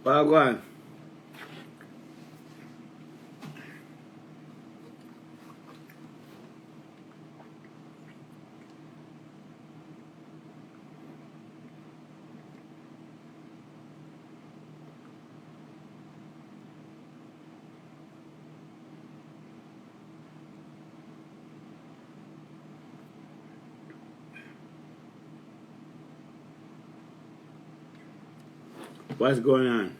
Well, go on. What's going on?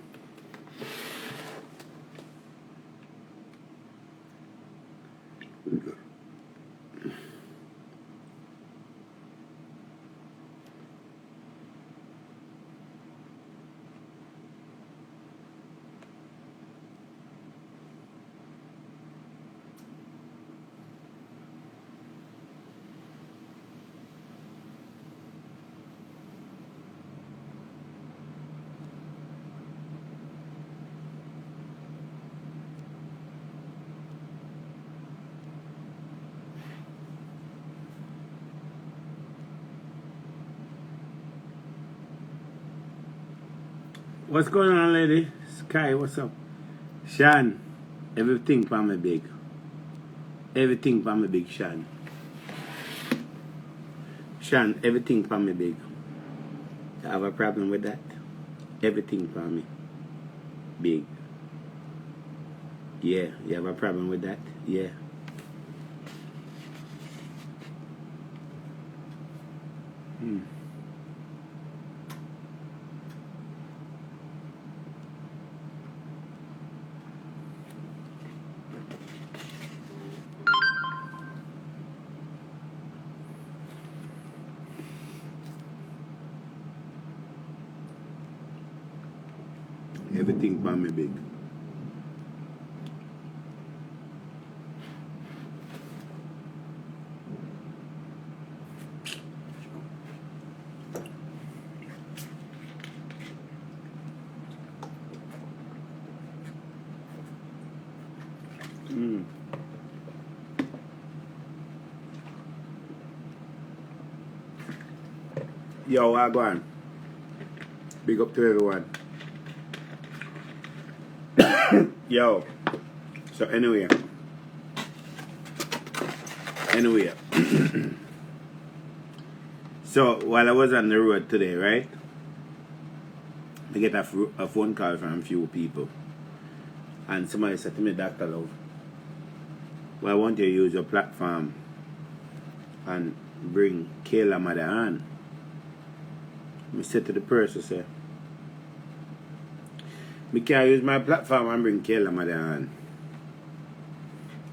What's going on, lady? Sky, what's up? Shan, everything for me big. Everything for me big, Shan. Shan, everything for me big. You have a problem with that? Everything for me big. Yeah, you have a problem with that? Yeah. Hmm. Everything for me big. Hmm. Yo, I go on. Big up to everyone. Yo. So anyway. So while I was on the road today, right? I get a phone call from a few people. And somebody said to me, Dr. Love, well, I want you to use your platform and bring Kayla Mother on. I said to the person, say, I can't use my platform and bring Kayla Mother on.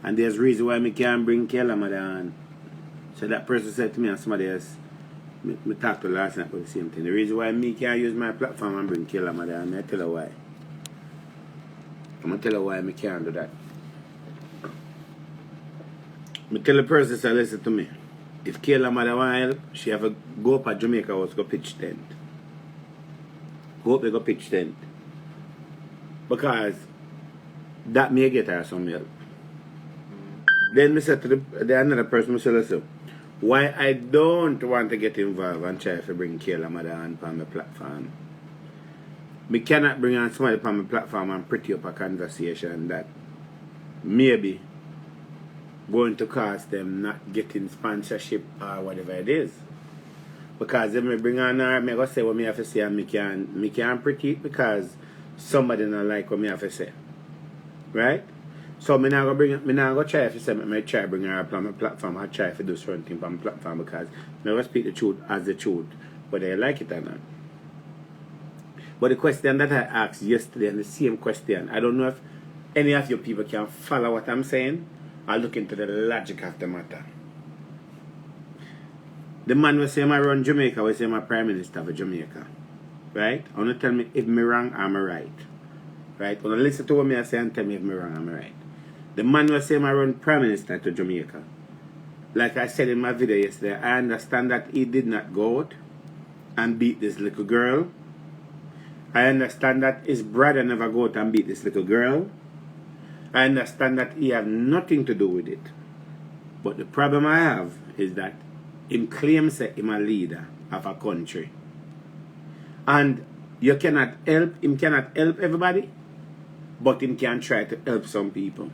And there's a reason why I can't bring Kayla Mother on. So that person said to me and somebody else, I talked to last night about the same thing. The reason why I can't use my platform and bring Kayla Mother on, I tell her why. I'm going to tell her why I can't do that. I tell the person, say, listen to me. If Kayla Mother want help, she have to go up to Jamaica house, go pitch tent. Go up there, go pitch tent. Because that may get her some help. Then I said to the another person, I said, listen, why I don't want to get involved and try to bring Kayla Mother on my platform. I cannot bring on somebody on my platform and pretty up a conversation that maybe going to cause them not getting sponsorship or whatever it is. Because if I bring on her, I'm going to say what I have to say and I can't pretty it because somebody don't like what I have to say. Right? So I'm not going to try to say, I try to bring her up on my platform. I try to do certain things on my platform because I never speak the truth as the truth, whether you like it or not. But the question that I asked yesterday and the same question, I don't know if any of you people can follow what I'm saying or look into the logic of the matter. The man was saying I run Jamaica, was saying I'm Prime Minister of Jamaica. Right? I want to tell me if I'm wrong or I'm right. Right? I want to listen to what I say and tell me if I'm wrong or I'm right. The man was saying I run Prime Minister to Jamaica. Like I said in my video yesterday, I understand that he did not go out and beat this little girl. I understand that his brother never go out and beat this little girl. I understand that he had nothing to do with it. But the problem I have is that him claims that him a leader of a country. And You cannot help, him cannot help everybody, but him can try to help some people.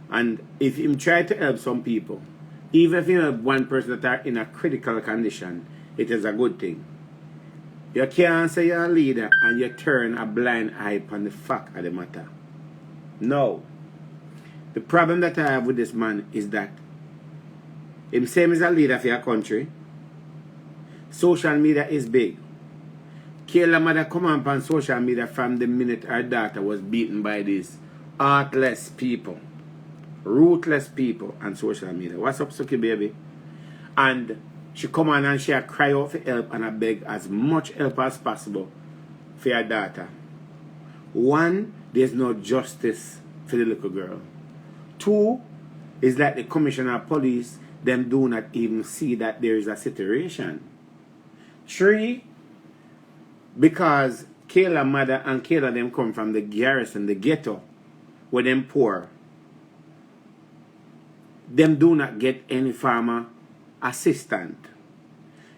And if him try to help some people, even if you have one person that are in a critical condition, it is a good thing. You can't say you're a leader and you turn a blind eye on the fact of the matter. No. The problem that I have with this man is that him same as a leader for your country. Social media is big. Kayla mother come on social media from the minute her daughter was beaten by these heartless people, ruthless people on social media. What's up, Suki baby? And she come on and she cry out for help and I beg as much help as possible for your daughter. One, there's no justice for the little girl. Two, is that the commissioner of police, them do not even see that there is a situation. Three, because Kayla mother and Kayla them come from the garrison, the ghetto, where them poor. Them do not get any farmer assistant.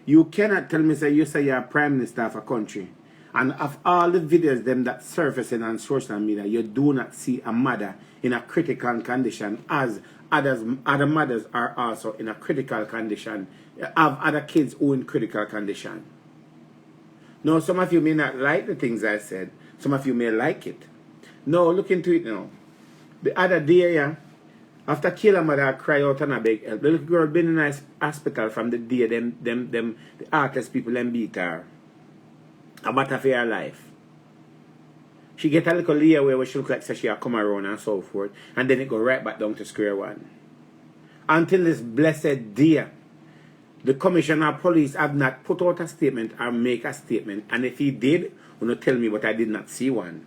You cannot tell me say you say you're a prime minister of a country, and of all the videos them that surfacing on social media, you do not see a mother in a critical condition, as other mothers are also in a critical condition, have other kids who in critical condition. Now, some of you may not like the things I said. Some of you may like it. No, look into it now. The other day, yeah, after Kayla mother cry out and a beg help, the little girl been in a hospital from the day the artist people them beat her. A matter for her life. She get a little leeway where she look like she a come around and so forth, and then it go right back down to square one. Until this blessed day, the commissioner of police have not put out a statement or make a statement, and if he did, will not tell me, but I did not see one.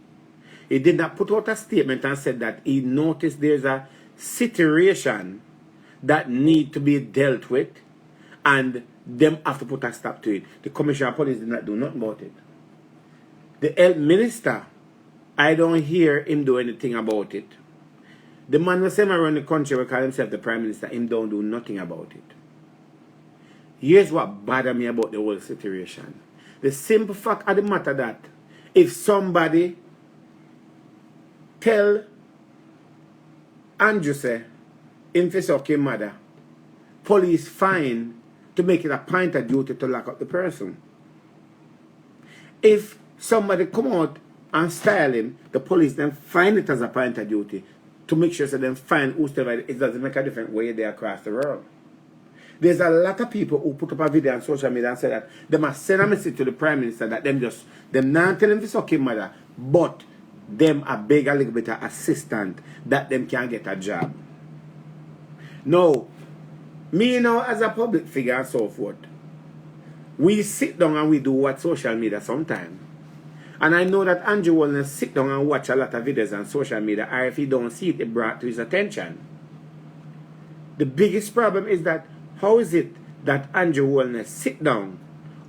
He did not put out a statement and said that he noticed there's a situation that need to be dealt with, and them have to put a stop to it. The commissioner of police did not do nothing about it. The health minister, I don't hear him do anything about it. The man was saying around the country who call himself the prime minister, him don't do nothing about it. Here's what bothers me about the whole situation. The simple fact of the matter that if somebody tell Andrew say, in Fisoki mother, police fine to make it a point of duty to lock up the person. If somebody come out and style him, the police then find it as a point of duty to make sure that they find whoever it doesn't make a difference where they are across the world. There's a lot of people who put up a video on social media and say that they must send a message to the prime minister that them not telling this okay mother, but them a beg a little bit of assistant that them can get a job. No, me now as a public figure and so forth, we sit down and we do what social media sometimes. And I know that Andrew will sit down and watch a lot of videos on social media, or if he don't see it, it brought to his attention. The biggest problem is that how is it that Andrew Wellness sit down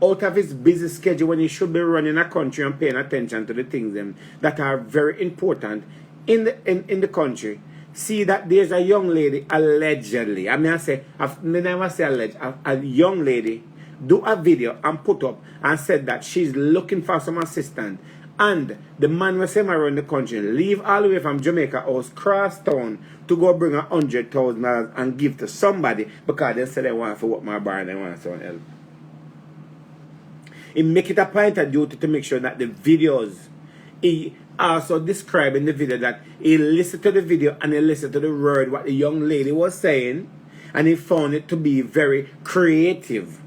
out of his busy schedule when he should be running a country and paying attention to the things that are very important in the country, see that there's a young lady allegedly, I never say alleged, a young lady do a video and put up and said that she's looking for some assistant, and the man was sent around the country, leave all the way from Jamaica House, cross town to go bring $100,000 and give to somebody because they said they want to work my bar and they want someone else. He make it a point of duty to make sure that the videos, he also described in the video that he listened to the video and he listened to the word what the young lady was saying, and he found it to be very creative.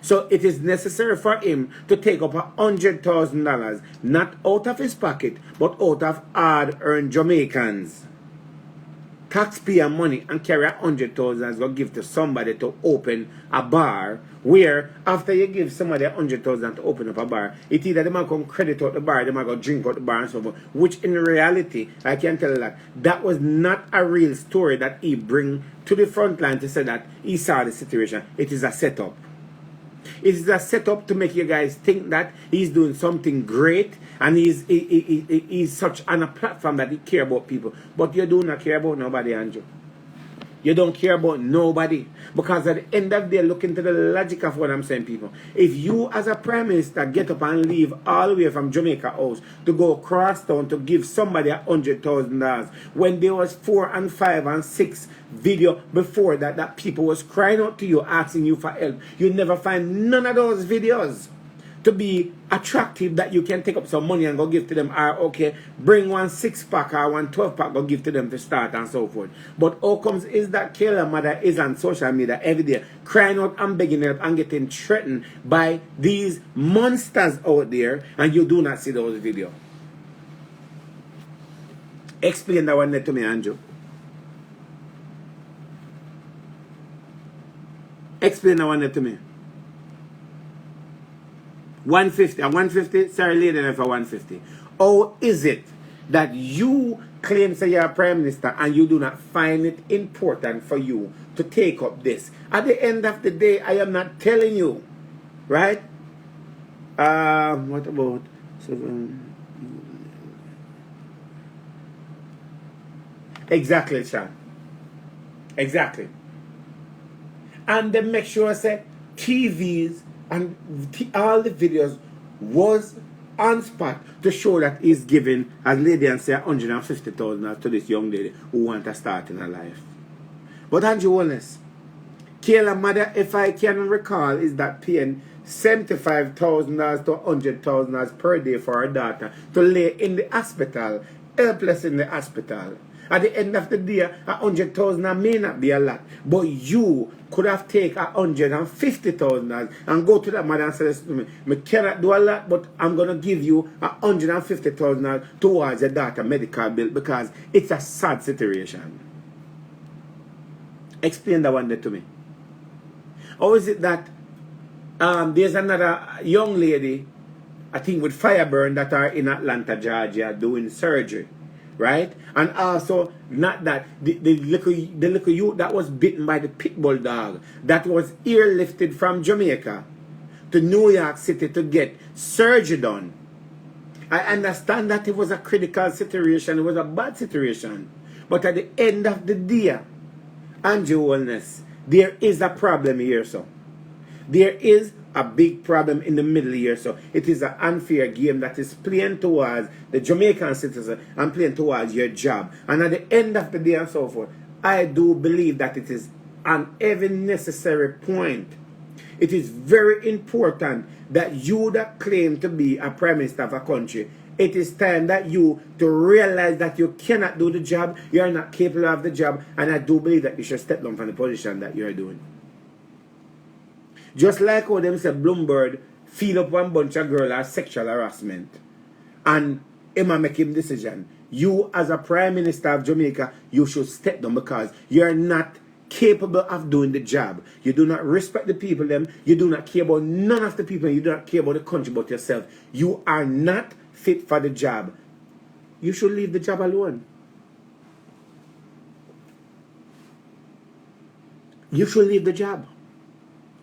So it is necessary for him to take up $100,000, not out of his pocket, but out of hard-earned Jamaicans taxpayer money, and carry $100,000 go give to somebody to open a bar, where after you give somebody $100,000 to open up a bar, it either they might come credit out the bar, they might go drink out the bar and so forth, which in reality, I can tell you that was not a real story that he bring to the front line to say that he saw the situation. It is a setup. It is a setup to make you guys think that he's doing something great and he's such on a platform that he care about people. But you do not care about nobody, Andrew. You don't care about nobody. Because at the end of the day, look into the logic of what I'm saying, people. If you as a prime minister get up and leave all the way from Jamaica House to go across town to give somebody $100,000 when there was 4 and 5 and 6 video before that people was crying out to you asking you for help, you never find none of those videos to be attractive that you can take up some money and go give to them, or okay, bring one 6-pack or one 12-pack, go give to them to start and so forth. But how comes is that Kayla mother is on social media every day crying out and begging help and getting threatened by these monsters out there, and you do not see those videos? Explain that one to me, Andrew. Explain that one to me. 150 and 150, sorry, lady, for 150. How is it that you claim say you're a prime minister and you do not find it important for you to take up this? At the end of the day, I am not telling you, right? What about exactly, Sean? Exactly. And then make sure I say TVs and all the videos was on spot to show that he's giving, as lady and say, $150,000 to this young lady who want to start in her life. But Andrew Wallace, Kayla mother, if I can recall, is that paying $75,000 to $100,000 per day for her daughter to lay in the hospital, helpless in the hospital. At the end of the day, $100,000 may not be a lot, but you could have taken $150,000 and go to that mother and say, listen to me, I cannot do a lot, but I'm going to give you $150,000 towards your daughter's medical bill because it's a sad situation. Explain that one there to me. Or is it that there's another young lady, I think with Fireburn, that are in Atlanta, Georgia, doing surgery? Right? And also, not that, the little youth that was bitten by the pit bull dog, that was airlifted from Jamaica to New York City to get surgery done. I understand that it was a critical situation, it was a bad situation. But at the end of the day, Andrew Wellness, there is a problem here, so. There is a big problem in the middle here, so it is an unfair game that is playing towards the Jamaican citizen and playing towards your job. And at the end of the day and so forth, I do believe that it is an every necessary point. It is very important that you that claim to be a prime minister of a country, it is time that you to realize that you cannot do the job, you are not capable of the job, and I do believe that you should step down from the position that you are doing. Just like how them say Bloomberg feel up one bunch of girls as sexual harassment and Emma make him decision. You as a prime minister of Jamaica, you should step down because you're not capable of doing the job. You do not respect the people them. You do not care about none of the people. You do not care about the country but yourself. You are not fit for the job. You should leave the job alone. You should leave the job.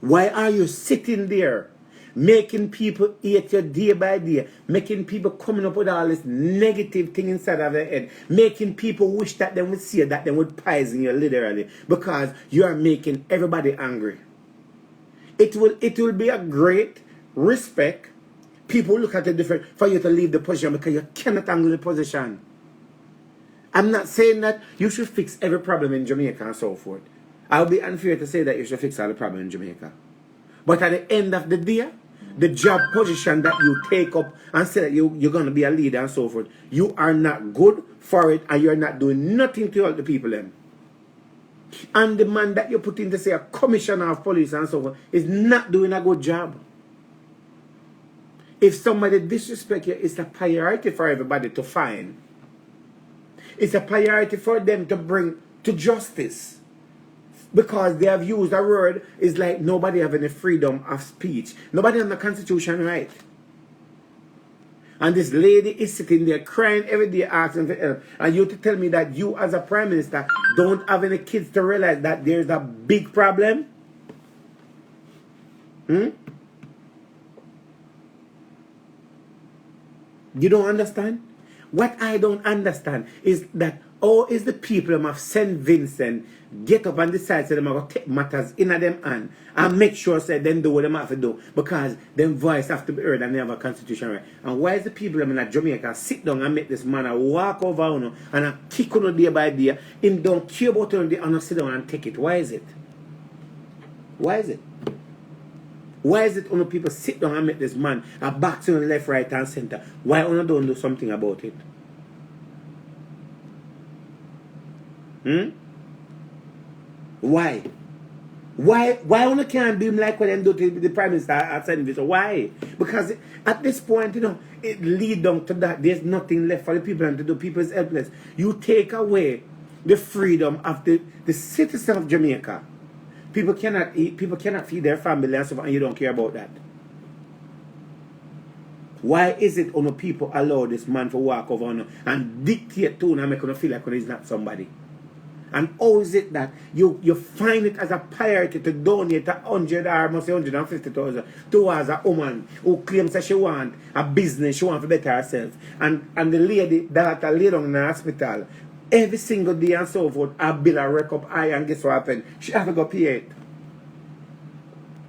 Why are you sitting there making people hate you day by day, making people coming up with all this negative thing inside of their head, making people wish that they would see you, that they would poison you literally, because you are making everybody angry. It will be a great respect. People look at it different for you to leave the position because you cannot handle the position. I'm not saying that you should fix every problem in Jamaica and so forth. I'll be unfair to say that you should fix all the problem in Jamaica. But at the end of the day, the job position that you take up and say that you're going to be a leader and so forth, you are not good for it and you're not doing nothing to help the people then. And the man that you put in to say a commissioner of police and so forth is not doing a good job. If somebody disrespects you, it's a priority for everybody to find. It's a priority for them to bring to justice. Because they have used a word, is like nobody have any freedom of speech. Nobody has the constitution right. And this lady is sitting there crying every day asking for help. And you to tell me that you as a prime minister don't have any kids to realize that there's a big problem? You don't understand? What I don't understand is that how is the people of St. Vincent get up and decide that them are going to take matters in them hand and make sure say them do what them have to do because them voice have to be heard and they have a constitution right. And why is the people in Jamaica sit down and make this man a walk over and a kick on day by day and don't care about it and sit down and take it? Why is it? Why is it? Why is it when people sit down and make this man a box on the left, right, and center? Why don't do something about it? Why? Why only can't do him like what them do to the Prime Minister at St. Vincent? Why? Because at this point, it leads down to that. There's nothing left for the people to do. People is helpless. You take away the freedom of the citizen of Jamaica. People cannot eat, people cannot feed their family and stuff, and you don't care about that. Why is it when people allow this man to walk over and dictate to and make them feel like he's not somebody? And how is it that you find it as a priority to donate 100 or must say 150,000 towards a woman who claims that she wants a business, she wants to better herself, and the lady that lay down in the hospital every single day and so forth, a bill a wreck up high, and guess what happened? She have to go pay it.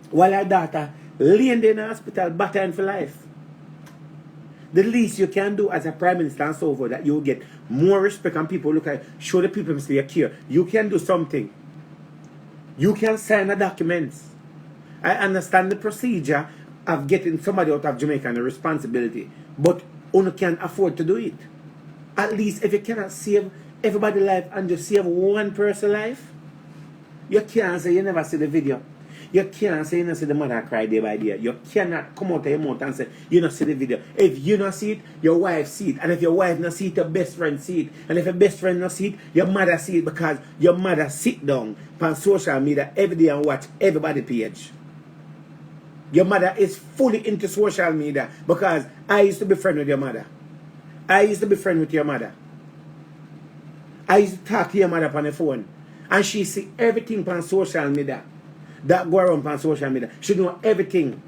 While her daughter laying there in the hospital battling for life. The least you can do as a Prime Minister and so forth, that you get more respect and people look at it, show the people you care. You can do something. You can sign a document. I understand the procedure of getting somebody out of Jamaica and the responsibility, but you can't afford to do it. At least if you cannot save everybody's life and just save one person's life, you can't say you never see the video. You can't say you don't see the mother cry day by day. You cannot come out of your mouth and say you don't see the video. If you don't see it, your wife see it. And if your wife not see it, your best friend see it. And if your best friend not see it, your mother see it, because your mother sit down on social media every day and watch everybody page. Your mother is fully into social media because I used to be friend with your mother. I used to be friend with your mother. I used to talk to your mother on the phone. And she see everything on social media. That go around on social media. She know everything.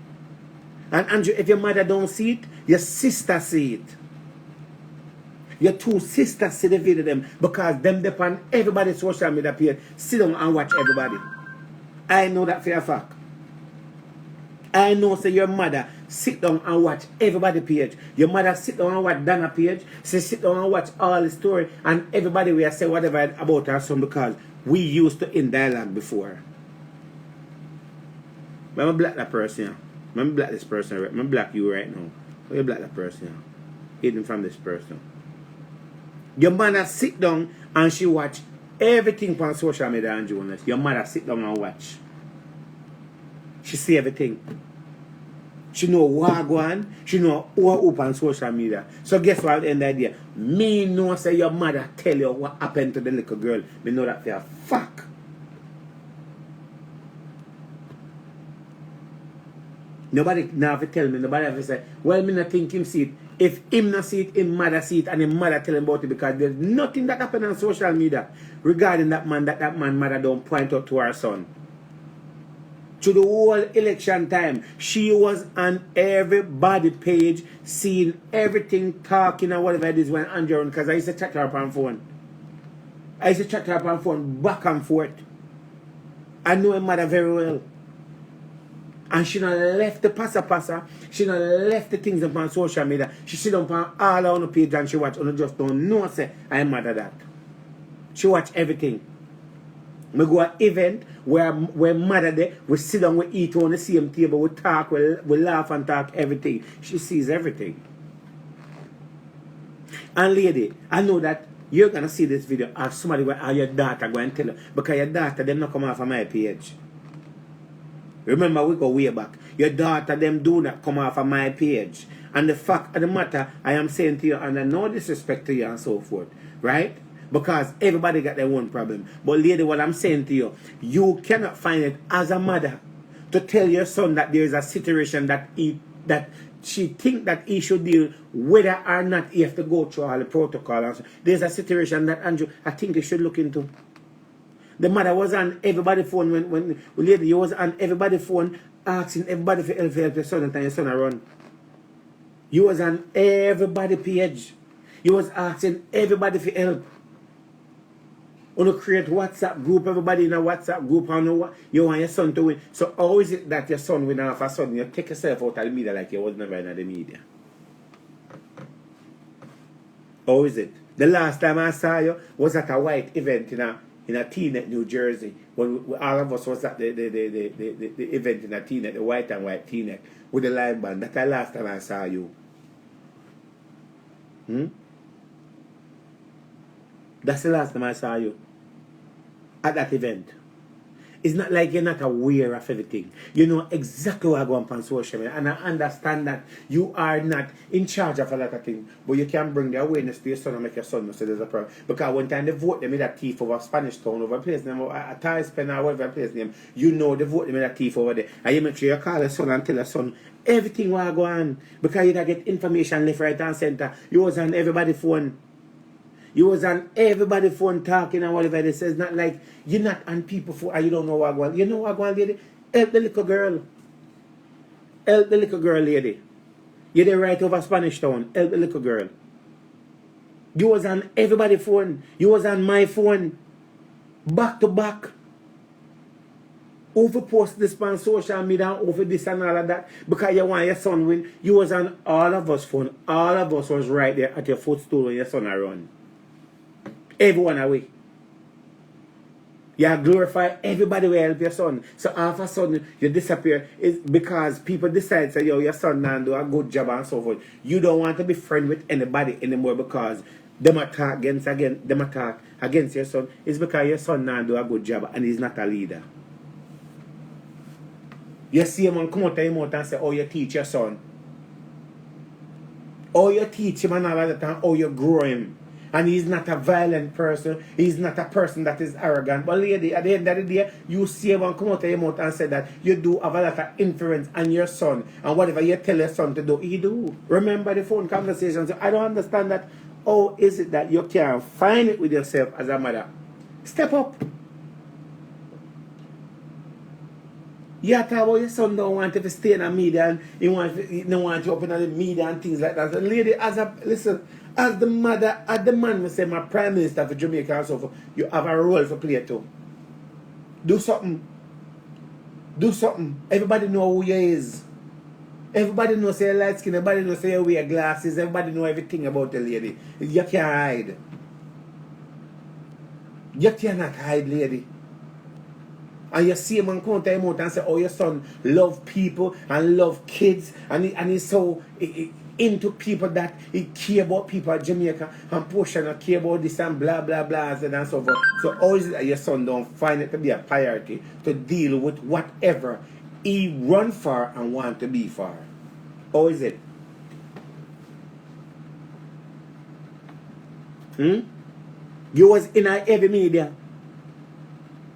And Andrew, if your mother don't see it, your sister see it. Your two sisters see the video them because them depend everybody's social media page. Sit down and watch everybody. I know that for a fact. I know say your mother sit down and watch everybody page. Your mother sit down and watch Dana page. She sit down and watch all the story, and everybody will say whatever about her son because we used to in dialogue before. I'm black that person. I'm black this person. I'm black you right now. Why you black that person? Hidden from this person. Your mother sit down and she watch everything on social media and Jonas. Your mother sit down and watch. She see everything. She know what go on. She know what open social media. So guess what at the end of the day? Me know say your mother tell you what happened to the little girl. Me know that for a fact. Nobody now tell me, nobody ever say, well, me not think him see it. If him not see it, him mother see it, and him mother tell him about it, because there's nothing that happened on social media regarding that man mother don't point out to her son. To the whole election time, she was on everybody page, seeing everything, talking and whatever it is when Andrew, because I used to chat to her on phone. I used to chat to her on phone back and forth. I know her mother very well. And she not left the passa. She not left the things on social media. She sit on all on the page and she watch. And just don't know say I'm mad at that. She watch everything. We go to an event where mother there, we sit down, we eat on the same table, we talk, we laugh and talk everything. She sees everything. And lady, I know that you're gonna see this video or somebody or your daughter go and tell you, because your daughter them not come off of my page. Remember, we go way back. Your daughter, them do not come off of my page. And the fact of the matter, I am saying to you, and I no disrespect to you and so forth, right? Because everybody got their own problem. But lady, what I'm saying to you, you cannot find it as a mother to tell your son that there is a situation that she think that he should deal, whether or not he have to go through all the protocol. There's a situation that Andrew, I think he should look into. The mother was on everybody's phone when lady, you was on everybody's phone asking everybody for help your son and your son run. You was on everybody's page. You was asking everybody for help. You create WhatsApp group, everybody in a WhatsApp group, and you want your son to win. So how is it that your son win all of a sudden you take yourself out of the media like you was never in the media? How is it? The last time I saw you was at a white event in a T-Net, New Jersey. When all of us was at the event in a T-Net, the white and white T-Net with the live band. That's the last time I saw you. That's the last time I saw you. At that event. It's not like you're not aware of everything. You know exactly what going on social media. And I understand that you are not in charge of a lot of things. But you can bring the awareness to your son and make your son know so there's a problem. Because one time they vote them in that thief over Spanish Town, over a place name, or a Thais Pen or whatever place name. You know they vote them in that thief over there. And you make sure you call your son and tell your son everything what go on. Because you can get information left, right and center. You was on everybody's phone. You was on everybody's phone talking and whatever it says. Not like you're not on people's phone and you don't know what going on. You know what going on, lady? Help the little girl. Help the little girl, lady. You're there right over Spanish Town. Help the little girl. You was on everybody's phone. You was on my phone. Back to back. Overpost this on social media, over this and all of that. Because you want your son win. You was on all of us phone. All of us was right there at your footstool when your son run. Everyone away. You glorify everybody will help your son. So all of a sudden you disappear. It's because people decide say, yo, your son now do a good job and so forth. You don't want to be friends with anybody anymore because them attack against your son. It's because your son now do a good job and he's not a leader. You see him and come out of him out and say, oh, you teach your son. Oh, you teach him and all of that and oh, you grow him. And he's not a violent person. He's not a person that is arrogant. But lady, at the end of the day, you see him and come out of your mouth and say that you do have a lot of influence on your son. And whatever you tell your son to do, he do. Remember the phone conversations. I don't understand that. How is it that you can't find it with yourself as a mother? Step up. You talk about your son don't want to stay in the media and he don't want to open the media and things like that. And lady, as the mother, as the man, we say my prime minister for Jamaica and so forth, you have a role for play too. Do something. Do something. Everybody know who you is. Everybody knows say light skin, everybody knows say you wear glasses, everybody know everything about the lady. You can't hide. You cannot hide, lady. And you see him and come to him out and say, oh, your son love people and love kids and he's so into people that he care about people at Jamaica and Portia and care about this and blah blah blah and so forth. So how is it that your son don't find it to be a priority to deal with whatever he run for and want to be for? How is it? You was in every media.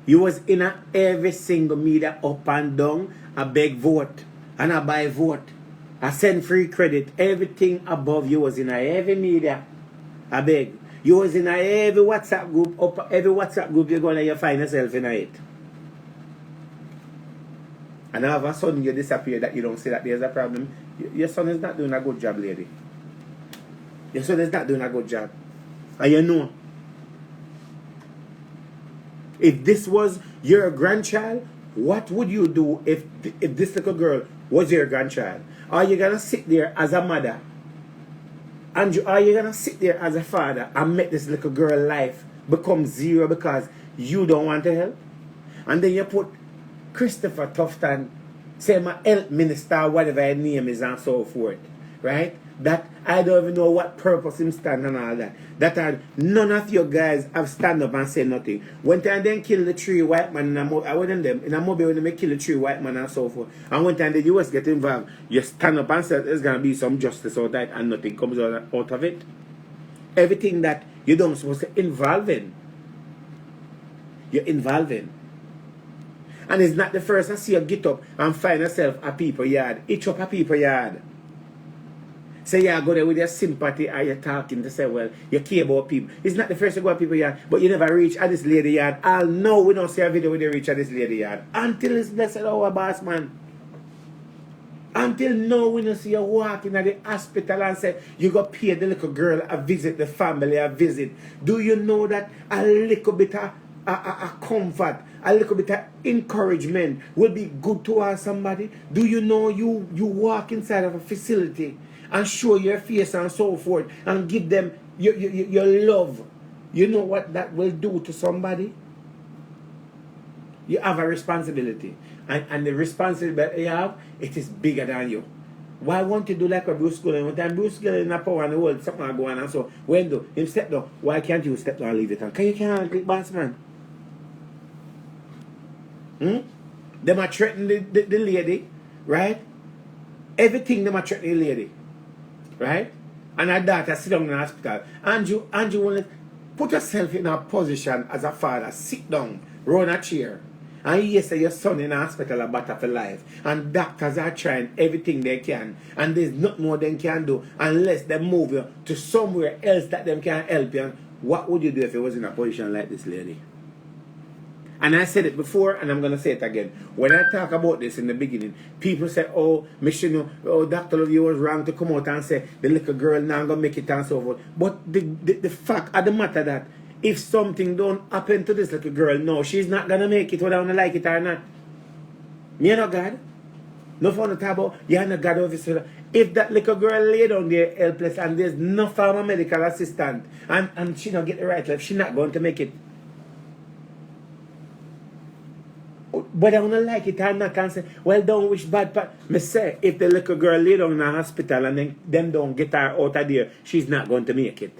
You was in every single media up and down. I beg vote and I buy vote. I send free credit. Everything above you was in every media. I beg. You was in every WhatsApp group. Up every WhatsApp group you're going to find yourself in it. And all of a sudden you disappear that you don't see that there's a problem. Your son is not doing a good job, lady. Your son is not doing a good job. And you know. If this was your grandchild, what would you do if this little girl was your grandchild? Are you going to sit there as a mother? And are you going to sit there as a father and make this little girl's life become zero because you don't want to help? And then you put Christopher Tufton, say my health minister, whatever his name is and so forth. Right? That I don't even know what purpose him stand and all that. That are none of you guys have stand up and say nothing. One time they kill the 3 white man I went in them in a mobile when they kill the 3 white man and so forth. And one time the US get involved, you stand up and say there's gonna be some justice out that and nothing comes out of it. Everything that you don't supposed to involve in, you're involving. And it's not the first I see you get up and find yourself a people yard. Itch up a people yard. Say you go there with your sympathy and you're talking to say, well, you care about people. It's not the first to go at people yard, but you never reach at this lady yard. I'll know we don't see a video where they reach at this lady yard. Until it's blessed our boss man. Until now, when you see you walking at the hospital and say you go pay the little girl a visit, the family a visit, do you know that a little bit of a comfort, a little bit of encouragement will be good towards somebody? Do you know you walk inside of a facility and show your face and so forth and give them your love? You know what that will do to somebody? You have a responsibility. And the responsibility you have, it is bigger than you. Why won't you do like a Bruce Gullin? When time Bruce Gullin in a power in the world, something are going on. So when do him step down, why can't you step down and leave it on? Can you can't click boss man? Them are threatening the lady, right? Everything them are threatening the lady. Right? And her daughter sit down in the hospital. Andrew wanna put yourself in a position as a father, sit down, run a chair. And you say your son in the hospital about for life. And doctors are trying everything they can. And there's not more they can do unless they move you to somewhere else that them can help you. What would you do if you was in a position like this lady? And I said it before and I'm going to say it again. When I talk about this in the beginning, people say, oh, Michelle, oh, Dr. Love, you was wrong to come out and say the little girl now going to make it and so forth. But the fact of the matter that if something don't happen to this little girl, no, she's not going to make it whether I want to like it or not. You know God? No fun to talk about, you're not God officer. If that little girl lay down there helpless and there's no form medical assistant and she don't get the right life, she's not going to make it. But I want to like it or not and say, well, don't wish bad. But me say, if the little girl lay down in a hospital and then them don't get her out of there, she's not going to make it.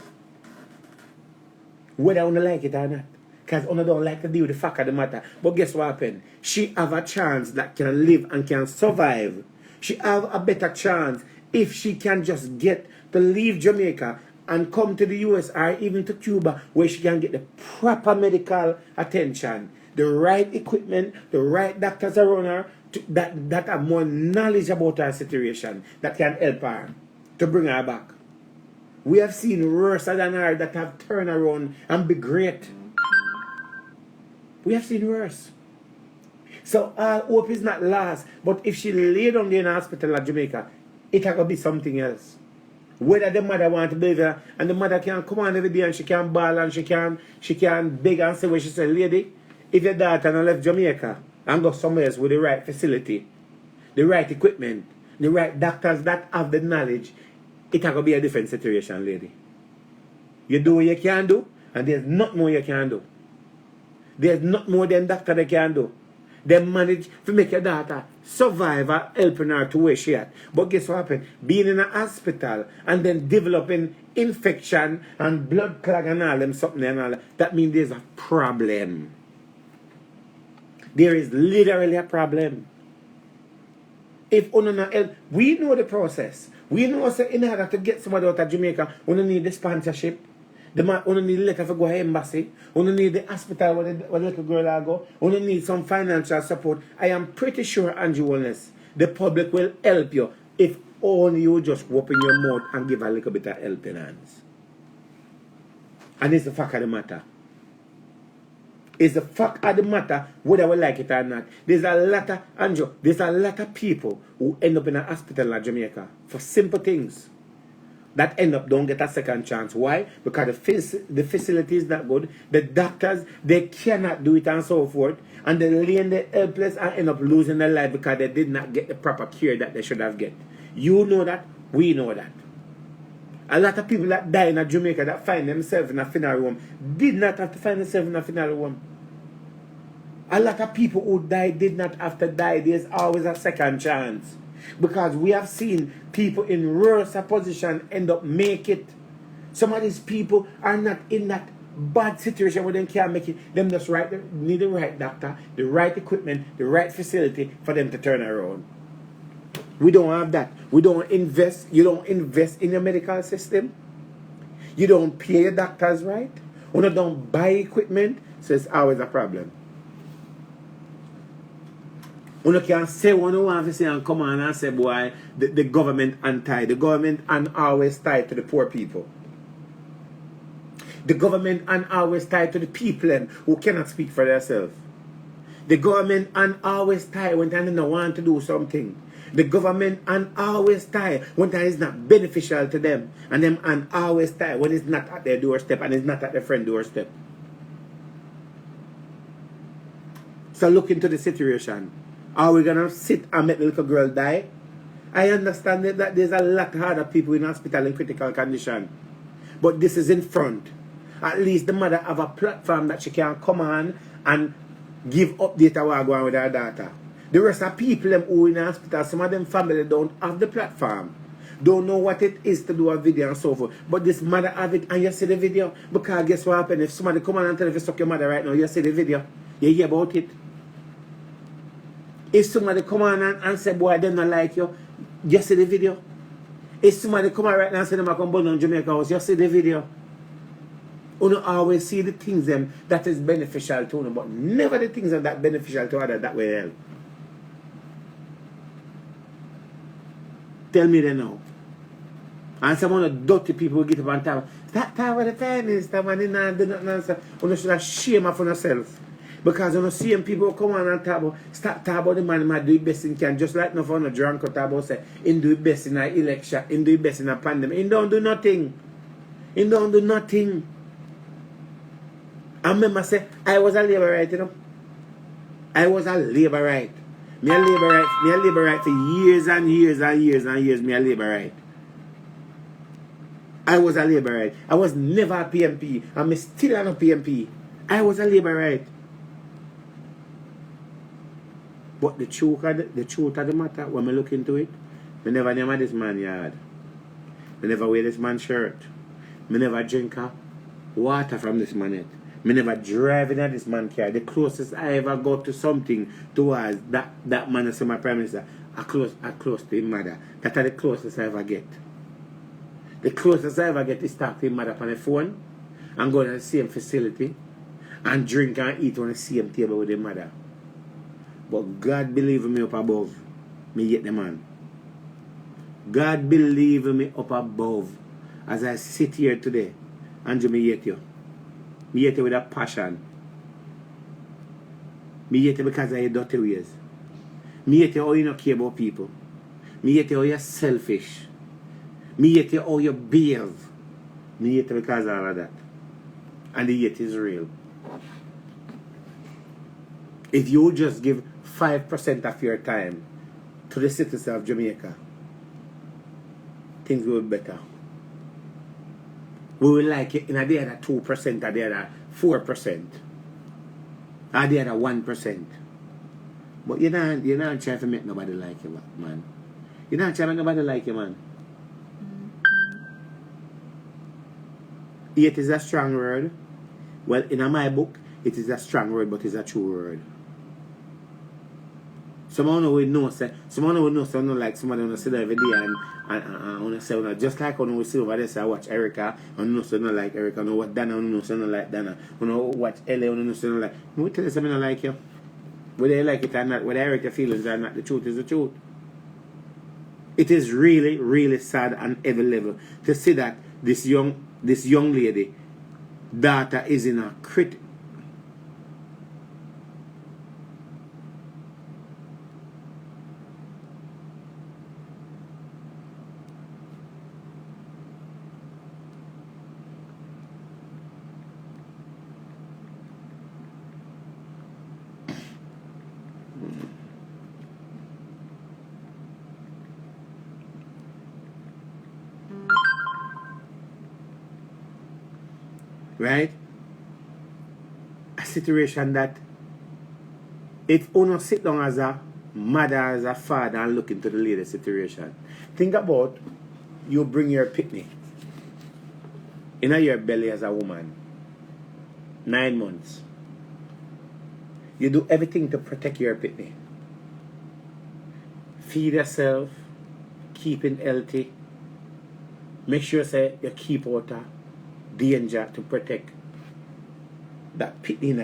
Whether I want to like it or not. Because I don't like to deal with the fact of the matter. But guess what happened? She have a chance that can live and can survive. She have a better chance if she can just get to leave Jamaica and come to the US or even to Cuba where she can get the proper medical attention, the right equipment, the right doctors around her that have more knowledge about her situation that can help her to bring her back. We have seen worse than her that have turned around and be great. We have seen worse. So all hope is not lost. But if she lay down there in the hospital in Jamaica, it will be something else. Whether the mother want to believe her, and the mother can come on every day and she can bawl and she can beg and say where she said, lady, if your daughter not left Jamaica and go somewhere else with the right facility, the right equipment, the right doctors that have the knowledge, it will be a different situation, lady. You do what you can do, and there's not more you can do. There's not more than doctor they can do. They manage to make your daughter survive and helping her to where she at. But guess what happened? Being in a hospital and then developing infection and blood clot and all them something and all that means there's a problem. There is literally a problem. If we not help, we know the process. We know that in order to get somebody out of Jamaica, we don't need the sponsorship. We don't need the letter to go to embassy. We don't need the hospital where the little girl will go. We don't need some financial support. I am pretty sure, Andrew Wellness, the public will help you if only you just open your mouth and give a little bit of helping hands. And it's the fact of the matter. It's the fact of the matter whether we like it or not. There's a lot of people who end up in a hospital in Jamaica for simple things that end up don't get a second chance. Why? Because the facility is not good. The doctors, they cannot do it and so forth. And they lay in the helpless and end up losing their life because they did not get the proper care that they should have get. You know that. We know that. A lot of people that die in Jamaica that find themselves in a funeral home did not have to find themselves in a funeral home. A lot of people who died did not have to die. There's always a second chance. Because we have seen people in worse position end up make it. Some of these people are not in that bad situation where they can't make it. Them just need the right doctor, the right equipment, the right facility for them to turn around. We don't have that. We don't invest. You don't invest in your medical system. You don't pay your doctors right. You don't buy equipment. So it's always a problem. You can say what you want to say and come on and say, boy, the government anti. The government and always tied to the poor people. The government and always tied to the people who cannot speak for themselves. The government and always tied when they don't want to do something. The government and always tie when that is not beneficial to them. And them and always tie when it's not at their doorstep and it's not at their friend doorstep. So look into the situation. Are we gonna sit and make the little girl die? I understand that there's a lot of other people in hospital in critical condition. But this is in front. At least the mother have a platform that she can come on and give update of what's going on with her daughter. The rest of people them who in the hospital, some of them family don't have the platform. Don't know what it is to do a video and so forth. But this mother have it and you see the video. Because guess what happened? If somebody come on and tell you suck your mother right now, you see the video. You hear about it. If somebody come on and say, boy, they don't like you, you see the video. If somebody come on right now and say, them are come burn on Jamaica house, you see the video. You don't always see the things them that is beneficial to you, but never the things that beneficial to others that way help. Tell me they know. And some of the dirty people will get up and tell that time with the Prime Minister, man, they not do nothing else. You should have shame of yourself. Because you know, seeing people come on and talk about, start talking about the man might do the best he can, just like no fun a drunk or talk about say, he do the best in an election, he do the best in a pandemic. He don't do nothing. He don't do nothing. I remember say, I was a Labourite, you know. I was a Labourite. Me a Labourite for years and years and years and years, me a Labourite. I was a Labourite. I was never a PMP. I'm still not a PMP. I was a Labourite. But the truth of the matter, when I look into it, I never name this man yard. I never wear this man's shirt. I never drink water from this man yet. I never drive in this man's car. The closest I ever got to something towards that man as my Prime Minister, I close to his mother. That's the closest I ever get. The closest I ever get is talk to his mother on the phone and go to the same facility and drink and eat on the same table with his mother. But God believe me up above, me yet the man. God believe me up above as I sit here today and me yet you. Me yet you with a passion. Me yet you because of your dirty ways. Me yet you how you don't care about people. Me yet you how you're selfish. Me yet you how you behave. Me yet you because of all of that. And the yet is real. If you just give 5% of your time to the citizens of Jamaica, things will be better. We will like it in a day at 2%, a day at 4%, a day at 1%. But you're not trying to make nobody like you, man. You're not trying to make nobody like you, man. It is a strong word. Well, in my book, it is a strong word, but it's a true word. Someone will know, someone like somebody on sit every day and say, just like when we see over there, say, I watch Erica, and know someone like Erica, and what Dana, and know someone like Dana, and watch Ellie, and know someone like. We tell you something like you. Whether you like it or not, whether I hurt your feelings or not, the truth is the truth. It is really, really sad on every level to see that this young lady, daughter, is in a right? A situation that if you don't sit down as a mother, as a father and look into the lady's situation, think about you bring your pitney in your belly as a woman, 9 months. You do everything to protect your pitney. Feed yourself, keep it healthy. Make sure say you keep out of danger to protect that pitney in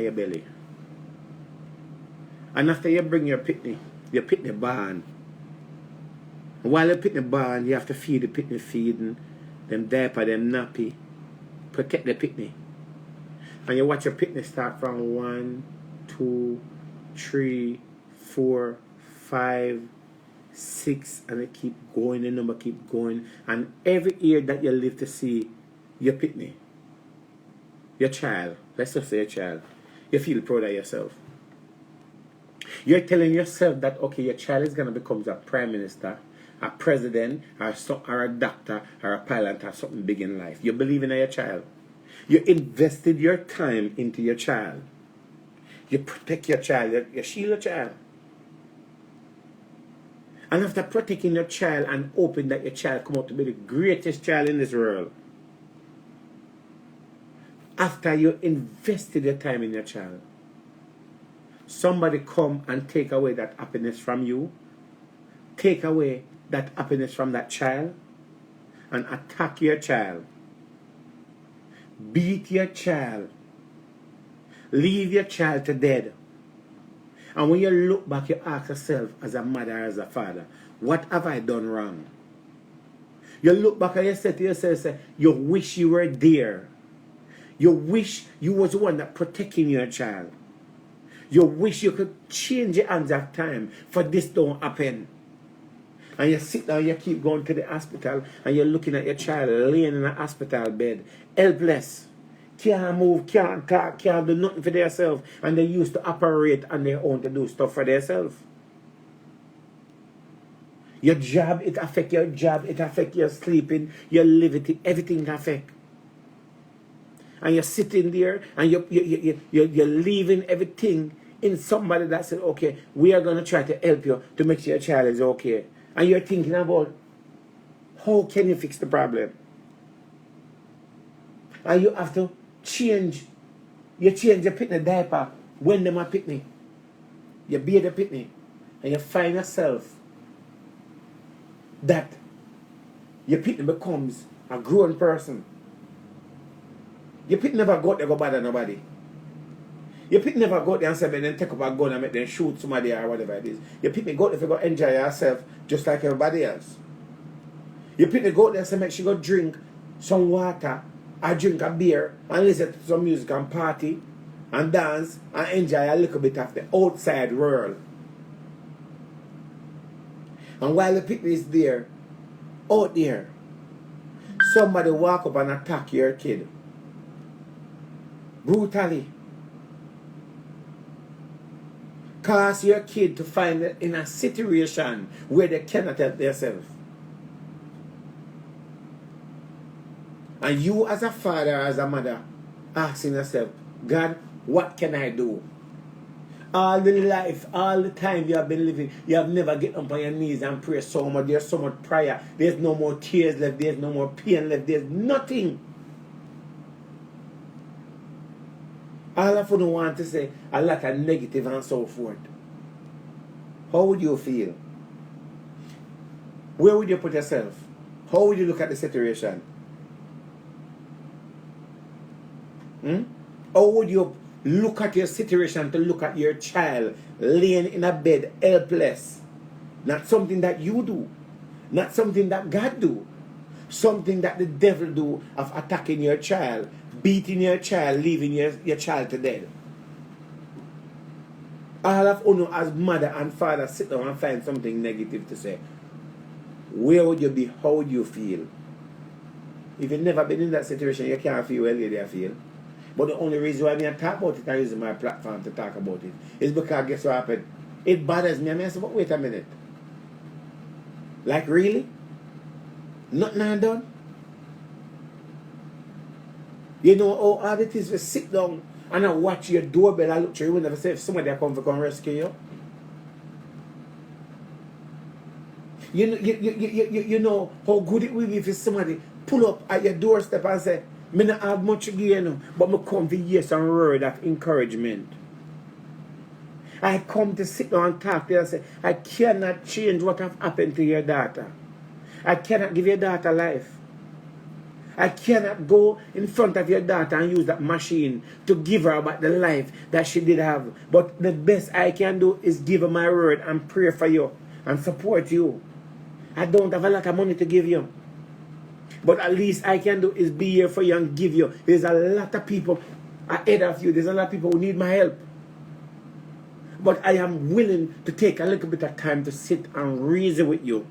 your belly. And after you bring your pitney born. While you pitney born, you have to feed the pitney feeding, them diaper, them nappy, protect the pitney. And you watch your pitney start from 1, 2, 3, 4, 5, 6, and they keep going, the number keep going, and every year that you live to see your pitney, your child, let's just say your child, you feel proud of yourself. You're telling yourself that, okay, your child is going to become a prime minister, a president, or a doctor, or a pilot, or something big in life. You believe in your child. You invested your time into your child. You protect your child. You shield your child. And after protecting your child and hoping that your child come out to be the greatest child in this world, after you invested your time in your child, somebody come and take away that happiness from you, take away that happiness from that child, and attack your child, beat your child, leave your child to dead. And when you look back, you ask yourself, as a mother, as a father, what have I done wrong? You look back and you say to yourself, you wish you were there. You wish you was the one that protecting your child. You wish you could change your hands of time for this don't happen. And you sit down, you keep going to the hospital, and you're looking at your child laying in a hospital bed, helpless. Can't move, can't talk, can't do nothing for themselves. And they used to operate on their own to do stuff for themselves. Your job, it affects your job, it affects your sleeping, your living, everything affects. And you're sitting there and you're leaving everything in somebody that said, okay, we are going to try to help you to make sure your child is okay. And you're thinking about how can you fix the problem? And you have to change. You change your pitney diaper when them are pitney. You bathe the pitney and you find yourself that your pitney becomes a grown person. Your pit never go out there go bother nobody. Your pit never go out there and say, then take up a gun and make them shoot somebody or whatever it is. Your pit may go out there if you go enjoy yourself just like everybody else. Your pit may go out there and say, make sure you go drink some water or drink a beer and listen to some music and party and dance and enjoy a little bit of the outside world. And while the pit is there, out there, somebody walk up and attack your kid. Brutally. Cause your kid to find it in a situation where they cannot help themselves. And you as a father, as a mother, asking yourself, God, what can I do? All the life, all the time you have been living, you have never get up on your knees and pray so much. There's so much prayer. There's no more tears left. There's no more pain left. There's nothing. All of you don't want to say a lot of negative and so forth. How would you feel? Where would you put yourself? How would you look at the situation? How would you look at your situation to look at your child laying in a bed helpless? Not something that you do. Not something that God do. Something that the devil do of attacking your child, beating your child, leaving your child to death. All of you as mother and father sit down and find something negative to say. Where would you be? How would you feel? If you've never been in that situation, you can't feel well you feel. But the only reason why I talk about it and using my platform to talk about it is because guess what happened? It bothers me. I say, but wait a minute. Like really? Nothing I done? You know how hard it is to sit down and I watch your doorbell and look through your window and say if somebody come to come rescue you. You know how good it will be if somebody pull up at your doorstep and say, me not have much to give you, but me come to hear some word of encouragement. I come to sit down and talk to you and say, I cannot change what have happened to your daughter. I cannot give your daughter life. I cannot go in front of your daughter and use that machine to give her about the life that she did have. But the best I can do is give her my word and pray for you and support you. I don't have a lot of money to give you. But at least I can do is be here for you and give you. There's a lot of people ahead of you. There's a lot of people who need my help. But I am willing to take a little bit of time to sit and reason with you.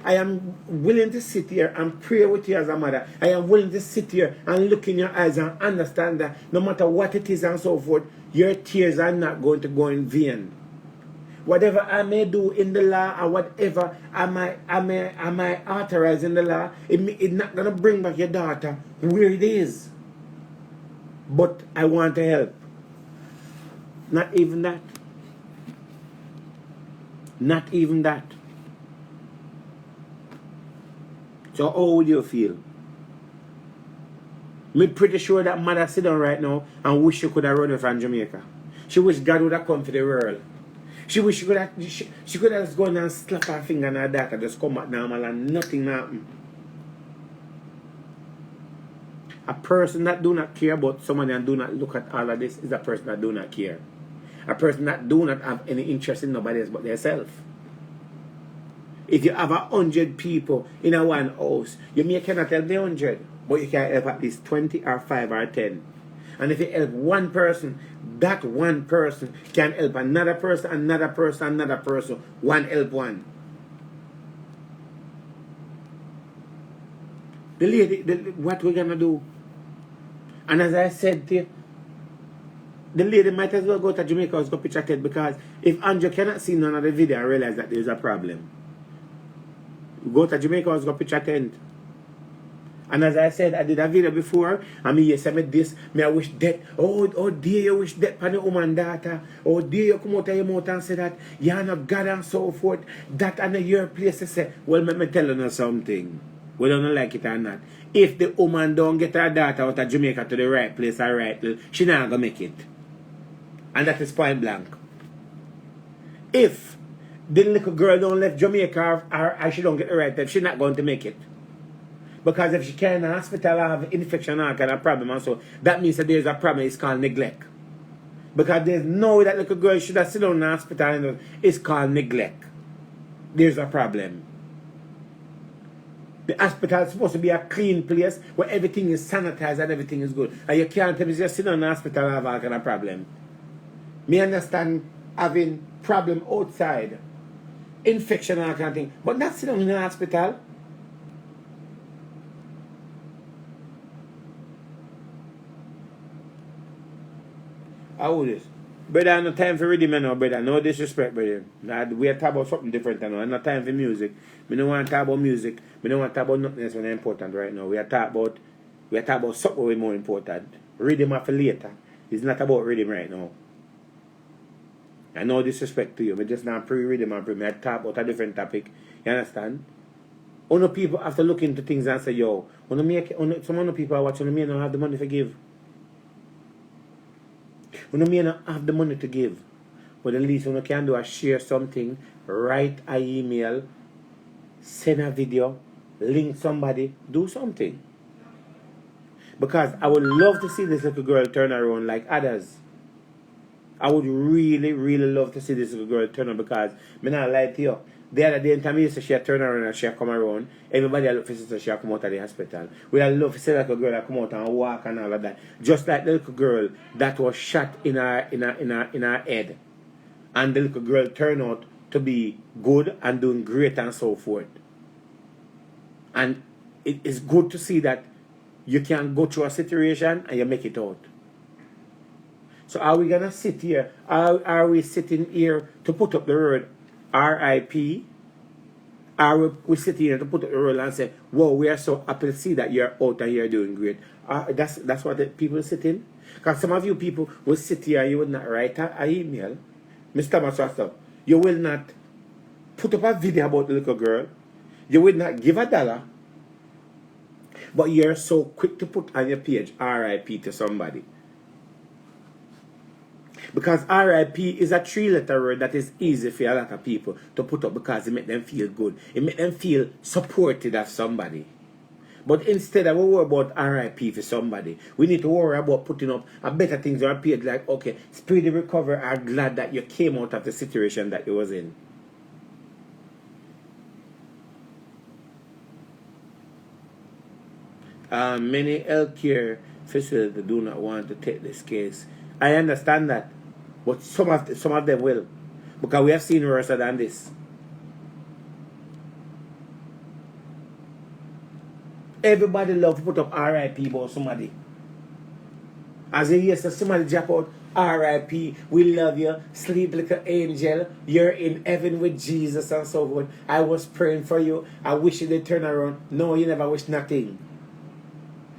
I am willing to sit here and pray with you as a mother. I am willing to sit here and look in your eyes and understand that no matter what it is and so forth, your tears are not going to go in vain. Whatever I may do in the law or whatever I might authorize in the law, it's not going to bring back your daughter where it is. But I want to help. Not even that. Not even that. So how would you feel? Me pretty sure that mother sit down right now and wish she could have run away from Jamaica. She wish God would have come for the world. She wish she could have just gone and slap her finger on her daughter, just come back normal and nothing happened. A person that do not care about somebody and do not look at all of this is a person that do not care. A person that do not have any interest in nobody else but themselves. If you have 100 people in a one house, you may cannot help the 100, but you can help at least 20 or 5 or 10. And if you help one person, that one person can help another person, another person, another person. One help one. The lady, what we're gonna do? And as I said to you, the lady might as well go to Jamaica and go pitch a tent, because if Andrew cannot see none of the video and realize that there's a problem, go to Jamaica and go pitch a tent. And as I said, I did a video before, and me yes, I made this, I wish death, oh dear, you wish death on the woman daughter, oh dear, you come out of your mouth and say that, you're not God and so forth, that and your place to say, well, let me tell you something, whether you like it or not. If the woman don't get her daughter out of Jamaica to the right place or right, she not gonna make it. And that is point blank. If the little girl don't left Jamaica or she don't get the right place, she's not going to make it. Because if she can't in the hospital have infection or kind of problem also, that means that there's a problem. It's called neglect. Because there's no way that little girl should have sit down in the hospital and it's called neglect. There's a problem. The hospital is supposed to be a clean place where everything is sanitized and everything is good. And you can't tell me just sit down in the hospital and have all kind of problem. Me understand having problem outside, infection and all kind of thing, but not sit down in the hospital. How is this? Brother, no time for reading, man, brother. No disrespect, brother. We are talking about something different now. No time for music. We don't want to talk about music. We don't want to talk about nothing else important right now. We are talking about something more important. Reading for later. It's not about reading right now. I know disrespect to you. I just not pre-reading my pre. I talk about a different topic. You understand? Other people have to look into things and say, yo, some other people are watching me don't have the money to give. You may not have the money to give, but at least you can do is share something, write an email, send a video, link somebody, do something. Because I would love to see this little girl turn around like others. I would really, really love to see this little girl turn around, because I'm not lie to you. The other day in time, you say she turn around and she come around. Everybody look for sister, she come out of the hospital. We love to see that little girl that come out and walk and all of that. Just like the little girl that was shot in her head. And the little girl turned out to be good and doing great and so forth. And it is good to see that you can go through a situation and you make it out. So are we gonna sit here? Are we sitting here to put up the word R.I.P.? Or we sit here to put up the word and say, whoa, we are so happy to see that you're out and you're doing great. That's what the people sit in. Because some of you people will sit here and you will not write an email. Mr. Maswasta, you will not put up a video about the little girl. You will not give $1. But you're so quick to put on your page R.I.P. to somebody. Because R.I.P. is a 3-letter word that is easy for a lot of people to put up, because it makes them feel good. It makes them feel supported of somebody. But instead of worry about R.I.P. for somebody, we need to worry about putting up a better things on our page, like, okay, speedy recovery, I'm glad that you came out of the situation that you was in. Many healthcare facilities do not want to take this case. I understand that. But some of them will. Because we have seen worse than this. Everybody love to put up RIP about somebody. As a yes, somebody drop out RIP, we love you, sleep like an angel, you're in heaven with Jesus and so forth. I was praying for you, I wish you did turn around. No, you never wish nothing.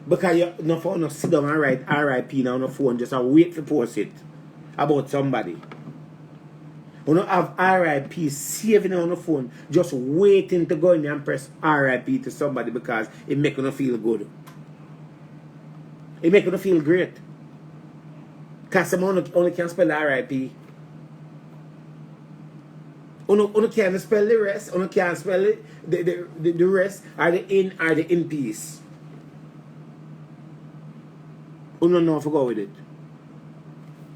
Because you no phone no sit down and write RIP now on the phone, just wait to post it about somebody. You don't have RIP saving on the phone, just waiting to go in there and press RIP to somebody because it make you feel good. It make you feel great. Because someone only can spell RIP. You can't spell the rest, you can't spell it, the rest, or the in peace. You don't know how to go with it.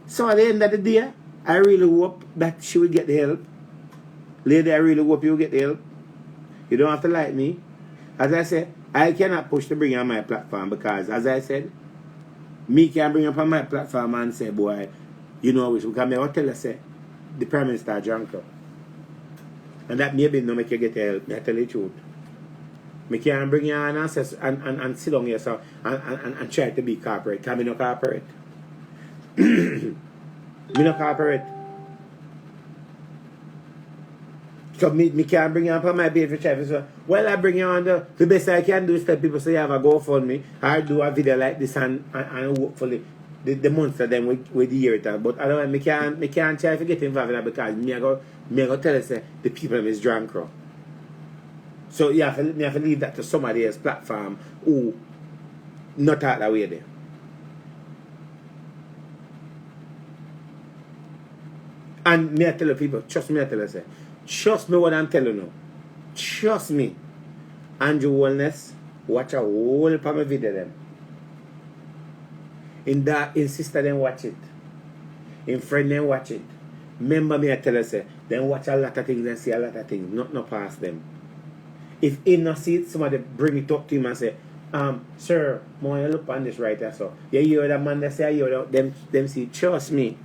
So at the end of the day, I really hope that she will get the help. Lady, I really hope you will get the help. You don't have to like me. As I said, I cannot push to bring you on my platform because, as I said, me can bring up on my platform and say, boy, you know which, because I will tell you, say, the Prime Minister drunk up. And that maybe no make you get the help. I tell you the truth. Me can bring you on and sit down here so, and try to be corporate. Because I no corporate. Me no corporate. So me can't bring you on my baby chef. So, well, I bring you on the best I can do is tell people say you have a GoFundMe. I do a video like this and hopefully the monster them with the year it. But otherwise me can't try to get involved in that because me I go tell you say the people is drunk. So me have to leave that to somebody else's platform who not out that way there. And me I tell you people, trust me I tell you say, trust me what I'm telling you. Trust me. Andrew Wellness, watch a whole part of my video them. In sister them watch it. In friend them watch it. Remember me I tell you say, then watch a lot of things and see a lot of things, not past them. If in no see it, somebody bring it up to him and say, sir, I look on this right there. So you hear that man that say, you hear them see it. Trust me.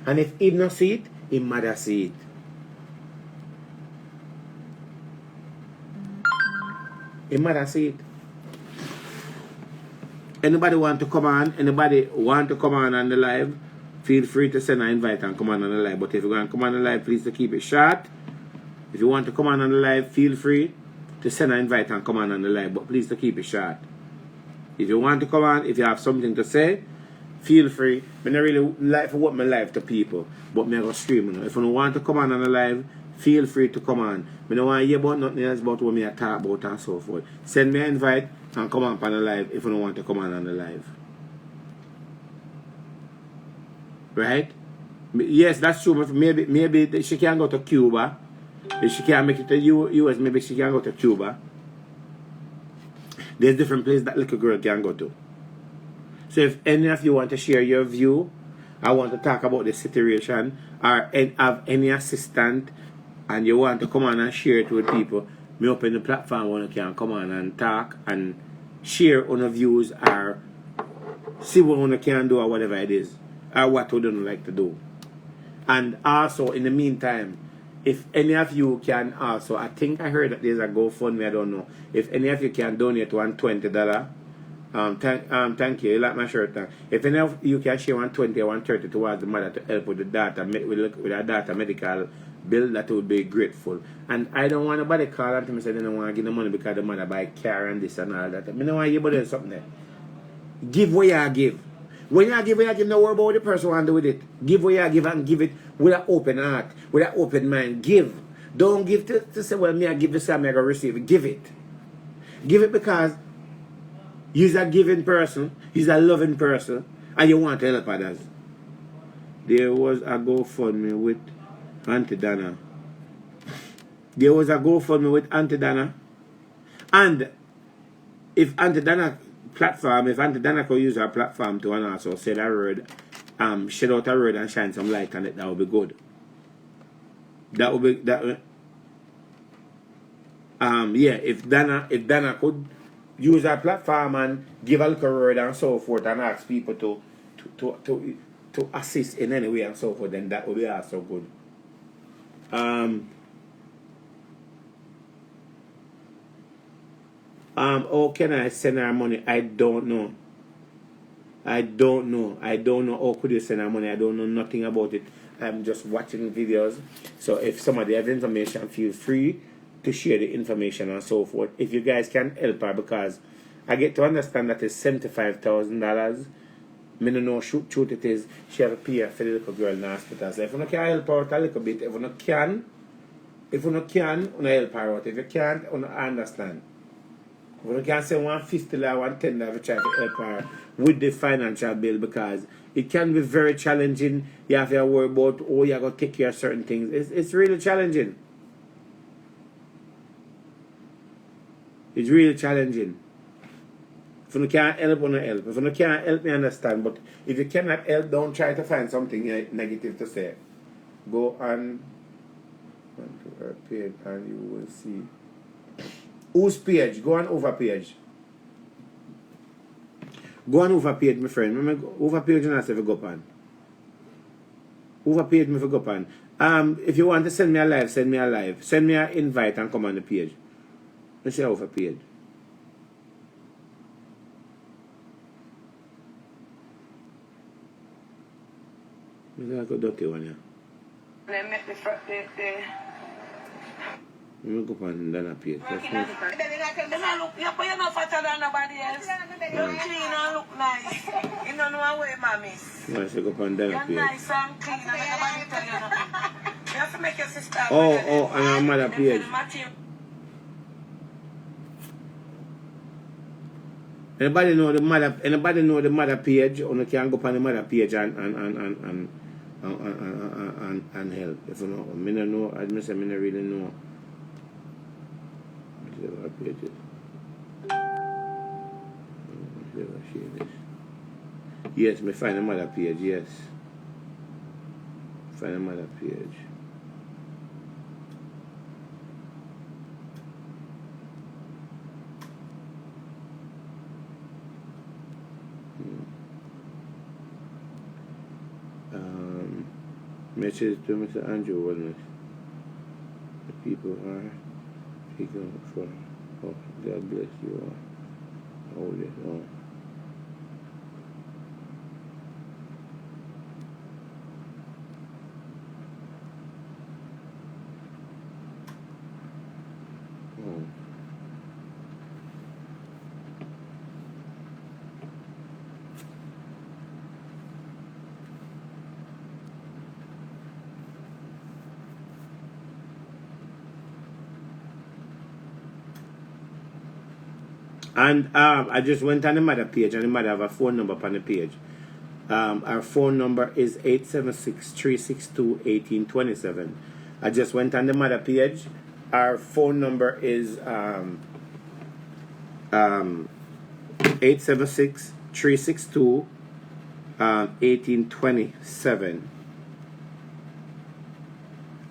And if he not see it, he mother see it. He mother see it. Anybody want to come on? Anybody want to come on the live? Feel free to send an invite and come on the live. But if you're going to come on the live, please to keep it short. If you want to come on the live, feel free to send an invite and come on the live. But please to keep it short. If you want to come on, if you have something to say, feel free. I don't really like to work my live to people, but I go stream. You know. If you don't want to come on the live, feel free to come on. I don't want to hear about nothing else about what I talk about and so forth. Send me an invite and come on the live if you don't want to come on the live. Right? Yes, that's true. Maybe she can go to Cuba. If she can't make it to US, maybe she can go to Cuba. There's different places that little girl can go to. So if any of you want to share your view, I want to talk about the situation, or have any assistant, and you want to come on and share it with people, me open the platform where you can come on and talk and share on the views or see what you can do or whatever it is, or what you don't like to do. And also, in the meantime, if any of you can also, I think I heard that there's a GoFundMe, I don't know. If any of you can donate $120, thank you. You like my shirt. If any of you can share $120 or $130 towards the mother to help with the data, with a data medical bill, that would be grateful. And I don't want nobody call and tell me say they don't want to give the money because the mother buy car and this and all that. I don't want you to do something there. Give what you give. When you give, no worry about what the person want to do with it. Give what you give and give it with an open heart, with an open mind. Give. Don't give to say, well, me I give this, I'm going to receive it. Give it. Give it because you're a giving person, you're a loving person, and you want to help others. There was a GoFundMe with Auntie Dana. And if Auntie Dana could use her platform to and also say that word, shed out a word and shine some light on it, that would be good. If Dana could use her platform and give a little word and so forth and ask people to to assist in any way and so forth, then that would be also good. How can I send her money? I don't know. How could you send her money? I don't know nothing about it. I'm just watching videos. So if somebody has information, feel free to share the information and so forth. If you guys can help her, because I get to understand that it's $75,000. I don't know shoot it is. She have a pay for the little girl in the hospital. So if you can help her out a little bit, if you can, you help her out. If you can't, you understand. If you can say $150 or $110 to try to help her with the financial bill, because it can be very challenging. You have to worry about you have to take care of certain things. It's really challenging. It's really challenging. If you can't help, you help. If you can't help, me understand. But if you cannot help, don't try to find something negative to say. Go on to her page and you will see. Whose page? Go on over page. Go on over page, my friend. Remember, over page and I say go on. Over page, me go on. If you want to send me a live, send me a live. Send me an invite and come on the page. Let's see over page. Let's go dirty one here. Let me go on that page. You're not fatter than nobody else. You're clean and look nice. You don't know where, mommy. Let's go on that page. You're nice and clean and nobody tell you nothing. You have to make your sister. Oh, and I'm mother page. Anybody know the mother page? Or you can go on the mother page and help. If you know, I don't know. I don't really know. Yes, me find a mother page. Yes, find a mother page. Message to Mr. Andrew Wellness. The people are speaking for. Oh, God bless you all. Hold it on. And I just went on the mother page, and the mother have a phone number on the page. Our phone number is 876-362-1827. I just went on the mother page. Our phone number is 876-362-1827.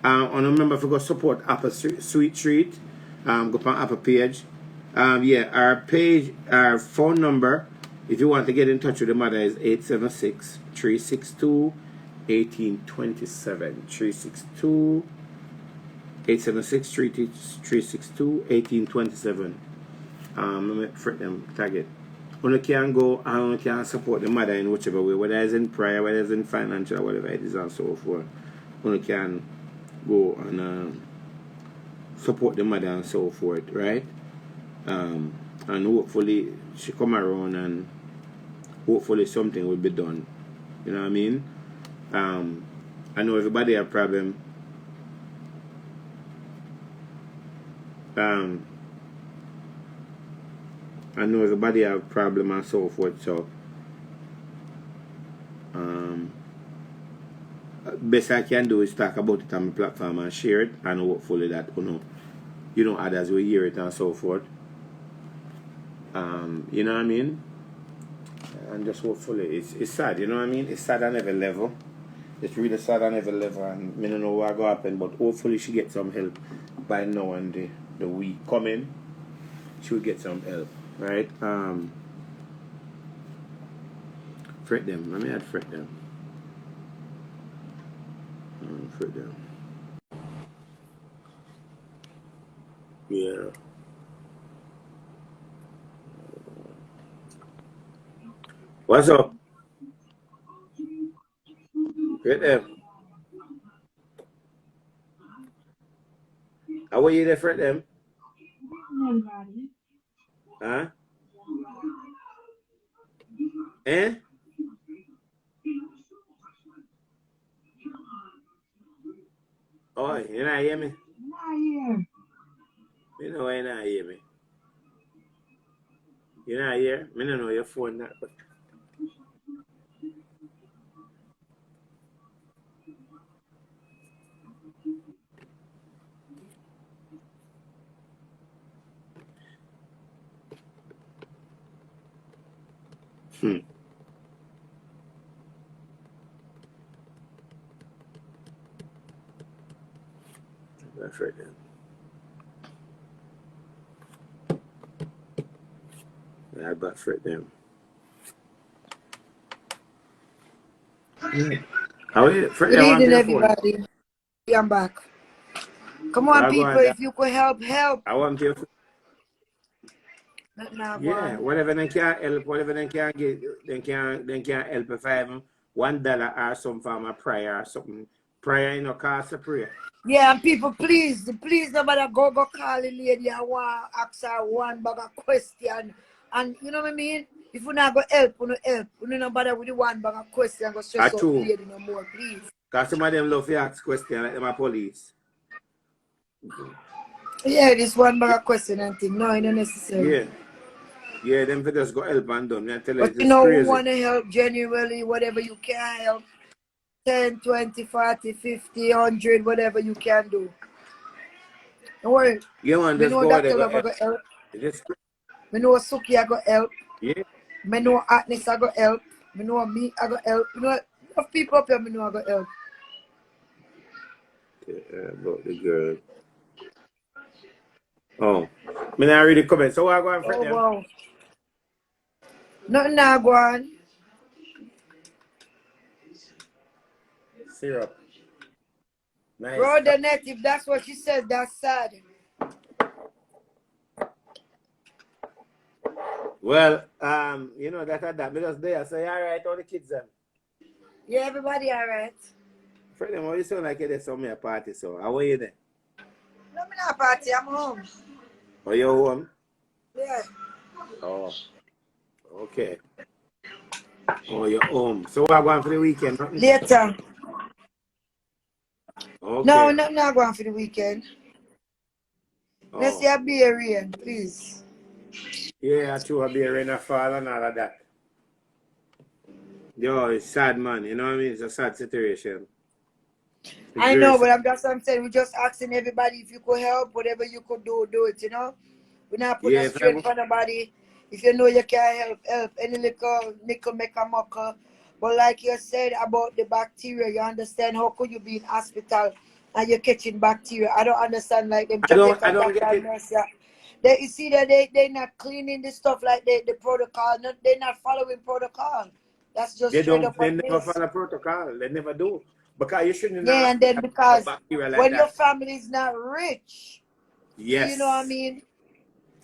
And remember, if you go support Apple Sweet Treat, go on Apple page. Our page, our phone number, if you want to get in touch with the mother, is 876-362-1827. 862-1827. Let me fret them, tag it. You can go and you can support the mother in whichever way, whether it's in prayer, whether it's in financial, whatever it is, and so forth. You can go and support the mother and so forth, right? And hopefully she come around and hopefully something will be done. You know what I mean? I know everybody have problem. I know everybody have problem and so forth. So best I can do is talk about it on my platform and share it, and hopefully that others will hear it and so forth. You know what I mean? And just hopefully it's sad, you know what I mean? It's sad on every level. It's really sad on every level, and I don't know what's going to happen, but hopefully she gets some help by now and the week coming. She will get some help, right? Fret them. Let me add fret them. For them. Yeah. What's up? Right them. How are you there for them? Huh? Eh? Oh, you not hear me? You know why you not hear me? You not hear? Me don't know your phone not, but that's right then. Yeah, that's right then. How are you? Fred, Good I want evening, your phone. everybody. I'm back. Come on, I go people. on that. If you could help. I want your phone. Nothing I Yeah, want. whatever they can help, whatever they can get, they can help if I have $1 or some form of prayer or something. Prayer, cost a prayer. Yeah, and people, please, nobody go call the lady and want to ask her one bag of question. And you know what I mean? If you not go help, you no help. You no bother with the one bag of question and go I stress out the true. lady no more, please. Because some of them love to ask questions like them are police. Yeah, this one bag of question and thing. No, it's not necessary. Yeah. Yeah, them for just go help and done. I tell you, But it's you just know, we crazy. want to help genuinely, whatever you can help. 10, 20, 40, 50, 100, whatever you can do. Don't worry. Yeah, man, Me just know go there, Dr. go Love I help. go help. Just, Me know Suki I go help. yeah. Me know Atnis I go help. Me know me I go help. You know enough people up here me know I go help. About the girl. Oh. Me not read the comments. So I go and fret Oh them. wow. Nothing now go on. Syrup. Nice. Bro the net, if that's what she said, that's sad. Well, that. Me just there. So, alright, all the kids then. Yeah, everybody alright. Fret them, how you sound like you there some a party, so how are you there? No, me not party, I'm home. Are you home? Yeah. Oh, okay. Oh, you're home. So what going for the weekend? Nothing? Later. No, Okay. nothing not going for the weekend. Let's Oh. see a beer rain, please. Yeah, I true a beer in a fall and all of that. Yo, it's sad, man. You know what I mean? It's a sad situation. It's I very know, sad. but I'm saying we're just asking everybody if you could help, whatever you could do it, you know? We're not putting Yeah, a if I strain go, for nobody. If you know you can help. Any little nickel make a muckle. But like you said about the bacteria, you understand how could you be in hospital and you're catching bacteria? I don't understand like them I Jamaican don't doctor get and it. nurse. Yeah. You see that they not cleaning the stuff like the protocol. They're not following protocol. That's just straight up They what it never is. follow protocol. They never do. Because you shouldn't in a Yeah, and then hospital have because bacteria like when your that. family is not rich, you know what I Yes. mean?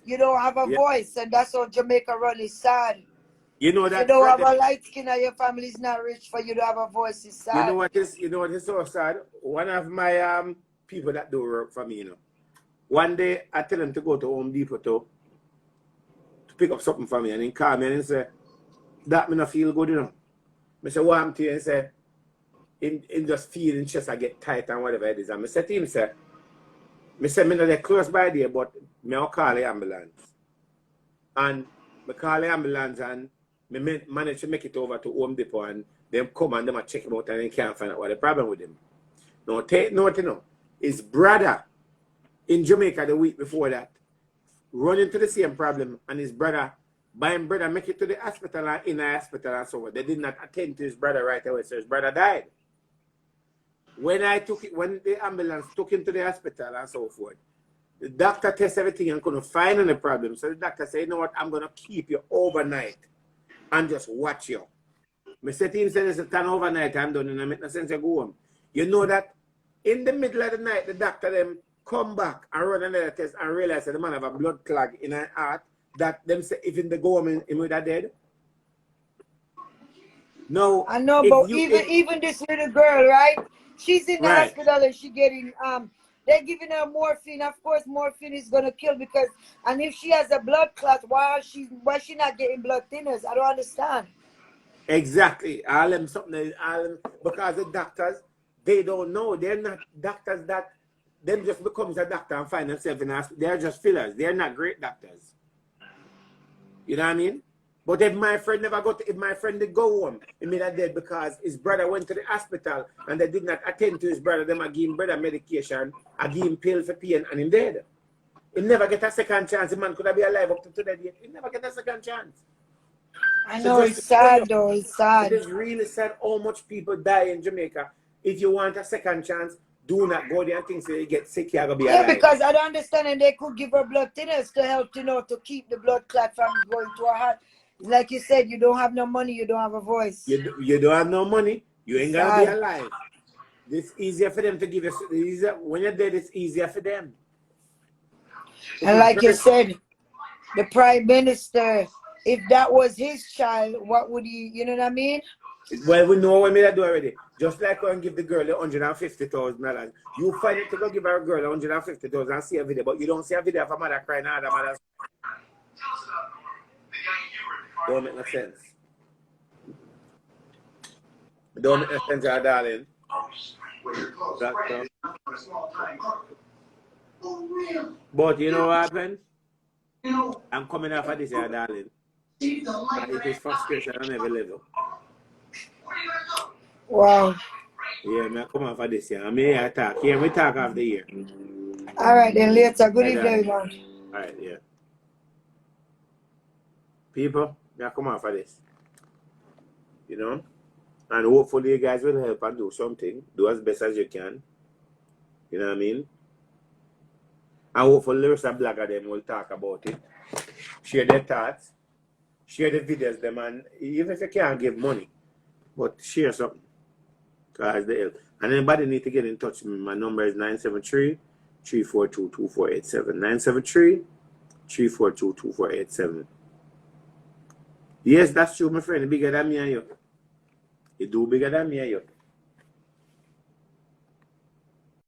You don't have a Yeah. voice, and that's how Jamaica run is sad. You know If you that, don't Fred. have a light skin and your family is not rich, for you to have a voice is sad. You know what is so sad? One of my people that do work for me, One day I tell him to go to Home Depot to pick up something for me, and he call me and he say, that me not feel good, I say, what happened to you? And he say, in just feeling chest I get tight and whatever it is. And I said to him, me not there close by there, but I'll call the ambulance. And I call the ambulance and me manage to make it over to Home Depot and them come and them check him out and they can't find out what the problem with him. Now take note, his brother in Jamaica the week before that run into the same problem, and his brother, by him brother, make it to the hospital and in the hospital and so on. They did not attend to his brother right away, so his brother died. When the ambulance took him to the hospital and so forth, the doctor tested everything and couldn't find any problem. So the doctor said, you know what, I'm going to keep you overnight and just watch you. I said to him, it's a turn overnight, I'm done, and I make no sense to go home. You know that In the middle of the night, the doctor them come back and run another test and realize that the man have a blood clot in her heart that them say if in the government him would have dead. No, I know, if but you even this little girl, right? She's in the right. hospital and she getting they're giving her morphine. Of course, morphine is gonna kill because and if she has a blood clot, why she not getting blood thinners? I don't understand. Exactly. All them something all them, because the doctors they don't know. They're not doctors that them just becomes a doctor and find themselves in the hospital. They're just fillers. They're not great doctors. You know what I mean? But if my friend never got, if my friend did go home, he may have dead because his brother went to the hospital and they did not attend to his brother. Them give him brother medication, I give him pill for pain, and him dead. He never get a second chance. The man could have been alive up to today. He never get a second chance. I So know just it's to tell sad you, though. It's it sad. is really sad how much people die in Jamaica. If you want a second chance, do not go there and think so you get sick, you're gonna be Yeah, alive. because I don't understand, and they could give her blood thinners to help, to keep the blood clot from going to her heart. Like you said, you don't have no money, you don't have a voice. You don't have no money, you ain't gonna be Sad. alive. It's easier for them to give you, when you're dead, it's easier for them. And like you said, the prime minister, if that was his child, what would he, you know what I mean? Well, we know what we do already. Just like when give the girl the $150,000. You find it to go give her girl $150,000 and see a video, but you don't see a video of a mother crying out, the mother. Don't make no sense. Don't make no sense, our darling. But you know what happened? I'm coming off of this here, darling. And it is frustration on every level. Wow. Yeah, man, come off of this here. I'm here to talk. Here, we talk after the year. All right, then later. Good Hey, evening, darling. everyone. All right, yeah. People, yeah, come off of this. You know? And hopefully you guys will help and do something. Do as best as you can. You know what I mean? And hopefully the rest of blogger them will talk about it. Share their thoughts. Share the videos them, and even if you can't give money, but share something. Cause the help. And anybody need to get in touch with me. My number is 973-342-2487. 973-342-2487. Yes, that's true, my friend. Bigger than me and you. You do bigger than me and you.